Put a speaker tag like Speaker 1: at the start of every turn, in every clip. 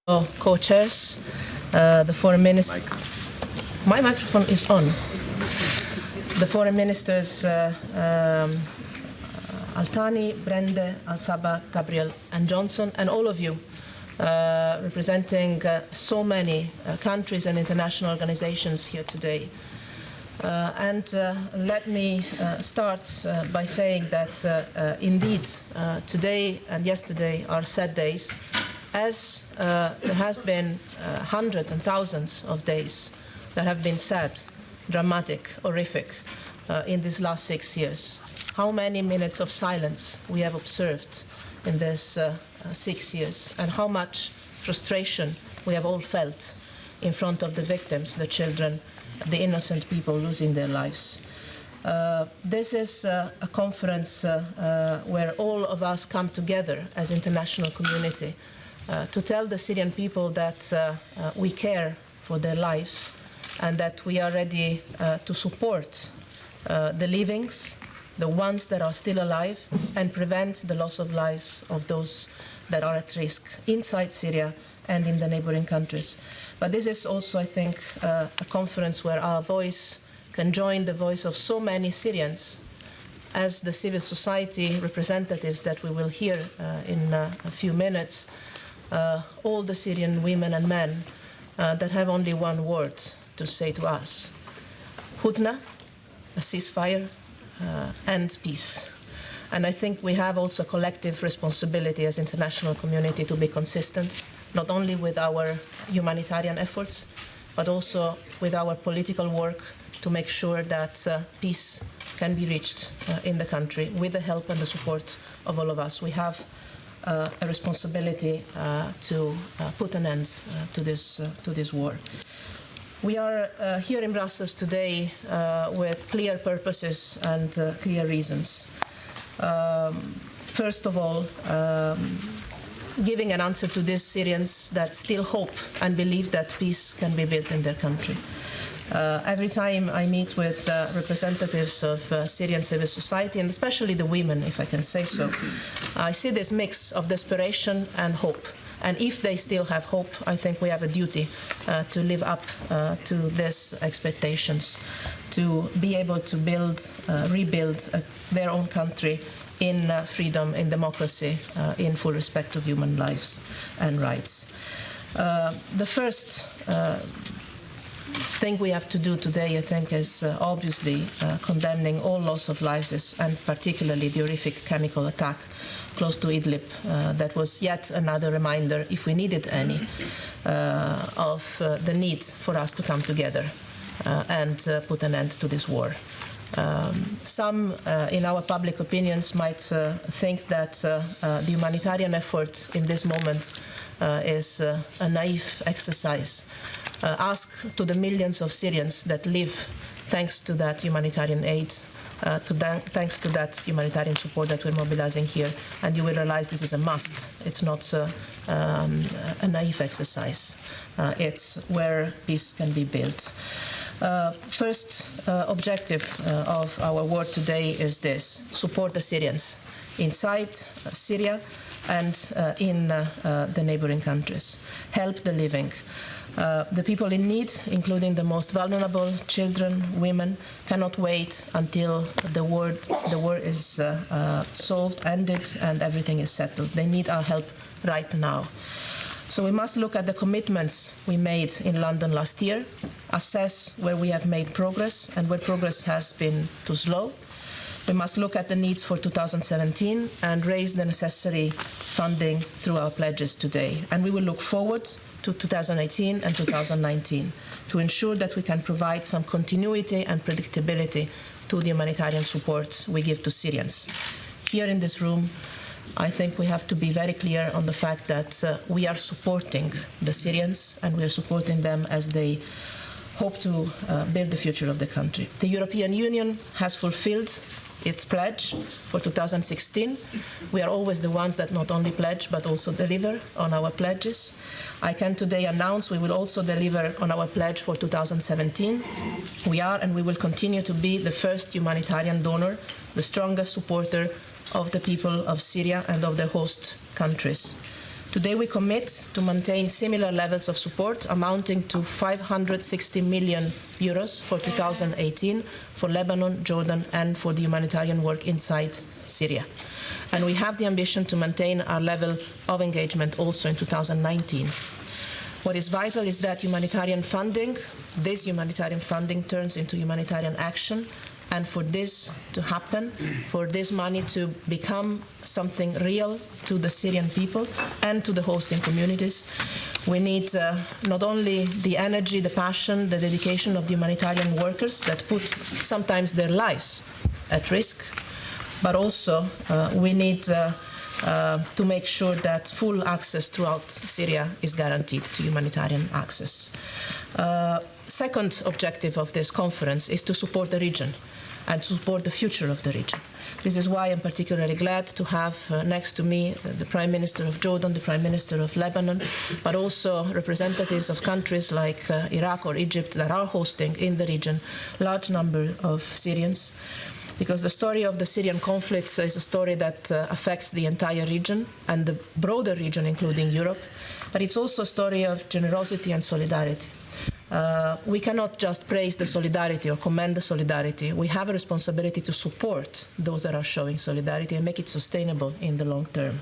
Speaker 1: Co-chairs, the foreign minister. My microphone is on. The foreign ministers Altani, Brende, Al-Sabah, Gabriel, and Johnson, and all of you representing so many countries and international organizations here today. Let me start by saying that indeed today and yesterday are sad days, as there have been hundreds and thousands of days that have been sad, dramatic, horrific in these last 6 years. How many minutes of silence we have observed in these 6 years, and how much frustration we have all felt in front of the victims, the children, the innocent people losing their lives. This is a conference where all of us come together as international community to tell the Syrian people that we care for their lives and that we are ready to support the livings, the ones that are still alive, and prevent the loss of lives of those that are at risk inside Syria and in the neighboring countries. But this is also, I think, a conference where our voice can join the voice of so many Syrians as the civil society representatives that we will hear in a few minutes, all the Syrian women and men that have only one word to say to us: Hudna, a ceasefire, and peace. And I think we have also a collective responsibility as international community to be consistent, not only with our humanitarian efforts, but also with our political work to make sure that peace can be reached in the country with the help and the support of all of us. We have a responsibility to put an end to this war. We are here in Brussels today with clear purposes and clear reasons. First of all, giving an answer to these Syrians that still hope and believe that peace can be built in their country. Every time I meet with representatives of Syrian civil society, and especially the women, if I can say so, I see this mix of desperation and hope. And if they still have hope, I think we have a duty to live up to these expectations, to be able to rebuild their own country in freedom, in democracy, in full respect of human lives and rights. The first thing we have to do today, I think, is obviously condemning all loss of lives, and particularly the horrific chemical attack close to Idlib. That was yet another reminder, if we needed any, of the need for us to come together and put an end to this war. Some in our public opinions might think that the humanitarian effort in this moment is a naive exercise. Ask to the millions of Syrians that live thanks to that humanitarian aid, thanks to that humanitarian support that we're mobilizing here, and you will realize this is a must. It's not a naive exercise. It's where peace can be built. First objective of our work today is this: support the Syrians inside Syria and in the neighboring countries. Help the living. The people in need, including the most vulnerable, children, women, cannot wait until the war is solved, ended, and everything is settled. They need our help right now. So we must look at the commitments we made in London last year, assess where we have made progress and where progress has been too slow. We must look at the needs for 2017 and raise the necessary funding through our pledges today. And we will look forward to 2018 and 2019 to ensure that we can provide some continuity and predictability to the humanitarian support we give to Syrians. Here in this room, I think we have to be very clear on the fact that we are supporting the Syrians, and we are supporting them as they hope to build the future of the country. The European Union has fulfilled its pledge for 2016. We are always the ones that not only pledge but also deliver on our pledges. I can today announce we will also deliver on our pledge for 2017. We are and we will continue to be the first humanitarian donor, the strongest supporter of the people of Syria and of their host countries. Today we commit to maintain similar levels of support amounting to 560 million euros for 2018 for Lebanon, Jordan, and for the humanitarian work inside Syria. And we have the ambition to maintain our level of engagement also in 2019. What is vital is that this humanitarian funding turns into humanitarian action. And for this to happen, for this money to become something real to the Syrian people and to the hosting communities, we need not only the energy, the passion, the dedication of the humanitarian workers that put sometimes their lives at risk, but also we need to make sure that full access throughout Syria is guaranteed to humanitarian access. Second objective of this conference is to support the region and to support the future of the region. This is why I'm particularly glad to have next to me the Prime Minister of Jordan, the Prime Minister of Lebanon, but also representatives of countries like Iraq or Egypt that are hosting in the region large number of Syrians. Because the story of the Syrian conflict is a story that affects the entire region and the broader region, including Europe, but it's also a story of generosity and solidarity. We cannot just praise the solidarity or commend the solidarity. We have a responsibility to support those that are showing solidarity and make it sustainable in the long term.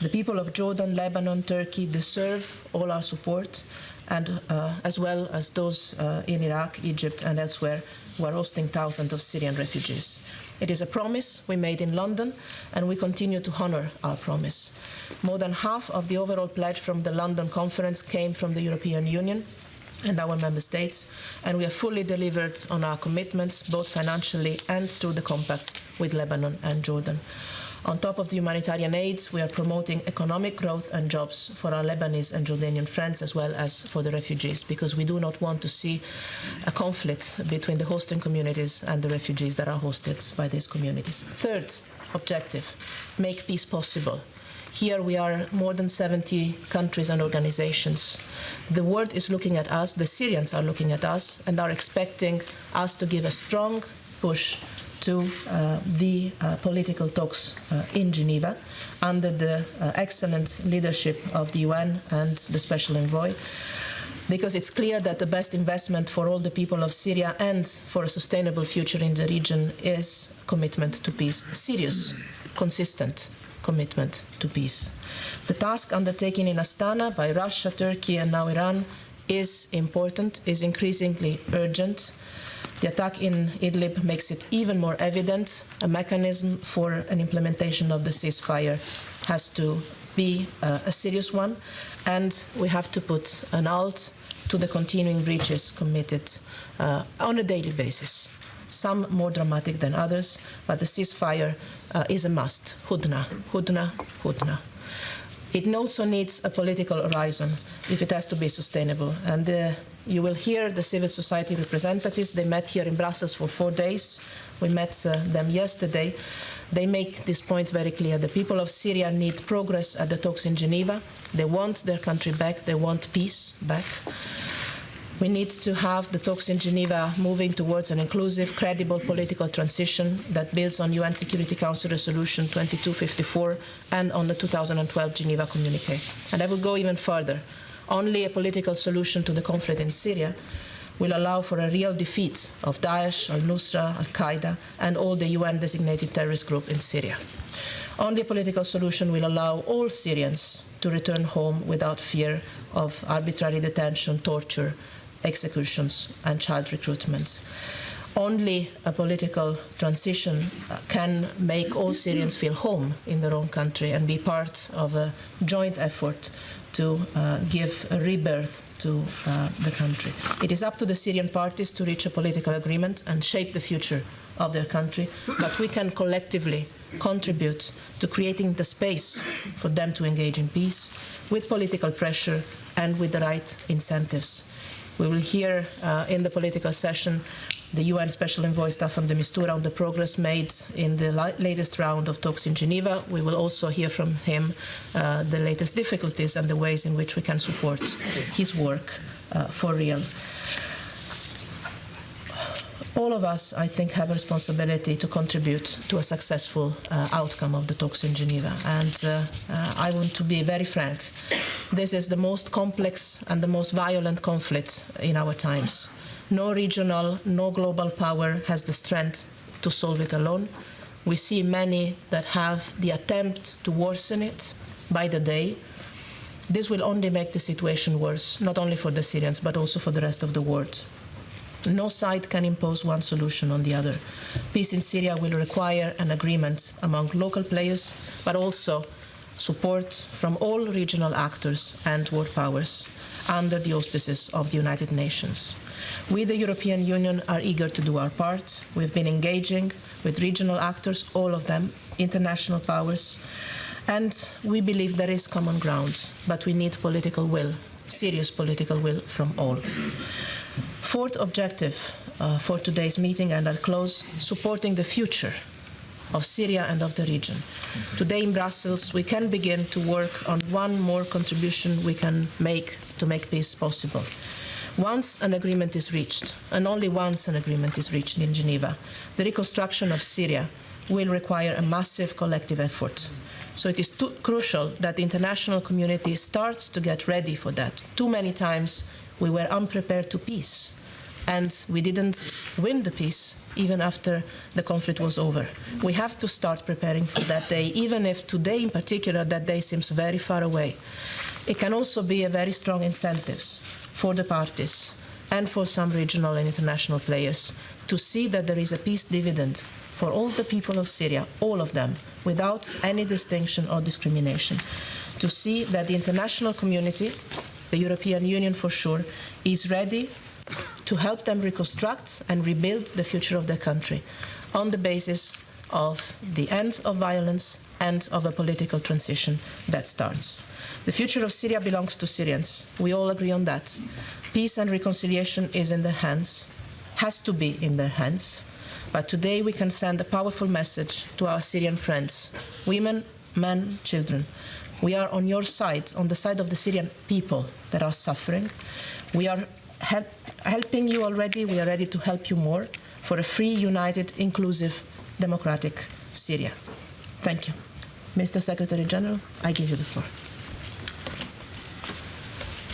Speaker 1: The people of Jordan, Lebanon, Turkey deserve all our support, and as well as those in Iraq, Egypt, and elsewhere who are hosting thousands of Syrian refugees. It is a promise we made in London, and we continue to honor our promise. More than half of the overall pledge from the London conference came from the European Union and our member states, and we have fully delivered on our commitments, both financially and through the compacts with Lebanon and Jordan. On top of the humanitarian aid, we are promoting economic growth and jobs for our Lebanese and Jordanian friends, as well as for the refugees, because we do not want to see a conflict between the hosting communities and the refugees that are hosted by these communities. Third objective, make peace possible. Here we are more than 70 countries and organizations. The world is looking at us, the Syrians are looking at us, and are expecting us to give a strong push to the political talks in Geneva under the excellent leadership of the UN and the Special Envoy, because it's clear that the best investment for all the people of Syria and for a sustainable future in the region is commitment to peace, serious, consistent commitment to peace. The task undertaken in Astana by Russia, Turkey, and now Iran is important, is increasingly urgent. The attack in Idlib makes it even more evident. A mechanism for an implementation of the ceasefire has to be a serious one, and we have to put an halt to the continuing breaches committed on a daily basis. Some more dramatic than others, but the ceasefire is a must. Hudna, hudna, hudna. It also needs a political horizon if it has to be sustainable. And you will hear the civil society representatives. They met here in Brussels for 4 days. We met them yesterday. They make this point very clear. The people of Syria need progress at the talks in Geneva. They want their country back. They want peace back. We need to have the talks in Geneva moving towards an inclusive, credible political transition that builds on UN Security Council Resolution 2254 and on the 2012 Geneva Communique. And I will go even further. Only a political solution to the conflict in Syria will allow for a real defeat of Daesh, al-Nusra, al-Qaeda, and all the UN-designated terrorist group in Syria. Only a political solution will allow all Syrians to return home without fear of arbitrary detention, torture, executions, and child recruitment. Only a political transition can make all Syrians feel home in their own country and be part of a joint effort to give a rebirth to the country. It is up to the Syrian parties to reach a political agreement and shape the future of their country, but we can collectively contribute to creating the space for them to engage in peace with political pressure and with the right incentives. We will hear in the political session the UN Special Envoy Staffan de Mistura on the progress made in the latest round of talks in Geneva. We will also hear from him the latest difficulties and the ways in which we can support his work for real. All of us, I think, have a responsibility to contribute to a successful outcome of the talks in Geneva. And I want to be very frank. This is the most complex and the most violent conflict in our times. No regional, no global power has the strength to solve it alone. We see many that have the attempt to worsen it by the day. This will only make the situation worse, not only for the Syrians, but also for the rest of the world. No side can impose one solution on the other. Peace in Syria will require an agreement among local players, but also support from all regional actors and world powers under the auspices of the United Nations. We, the European Union, are eager to do our part. We've been engaging with regional actors, all of them, international powers, and we believe there is common ground, but we need political will, serious political will from all. Fourth objective for today's meeting, and I'll close, supporting the future of Syria and of the region. Today in Brussels, we can begin to work on one more contribution we can make to make peace possible. Once an agreement is reached, and only once an agreement is reached in Geneva, the reconstruction of Syria will require a massive collective effort. So it is crucial that the international community starts to get ready for that. Too many times we were unprepared to peace, and we didn't win the peace even after the conflict was over. We have to start preparing for that day, even if today in particular that day seems very far away. It can also be a very strong incentive for the parties and for some regional and international players to see that there is a peace dividend for all the people of Syria, all of them, without any distinction or discrimination, to see that the international community, the European Union for sure, is ready to help them reconstruct and rebuild the future of their country on the basis of the end of violence and of a political transition that starts. The future of Syria belongs to Syrians. We all agree on that. Peace and reconciliation is in their hands, has to be in their hands. But today we can send a powerful message to our Syrian friends, women, men, children. We are on your side, on the side of the Syrian people that are suffering. We are helping you already. We are ready to help you more for a free, united, inclusive, democratic Syria. Thank you. Mr. Secretary General, I give you the floor.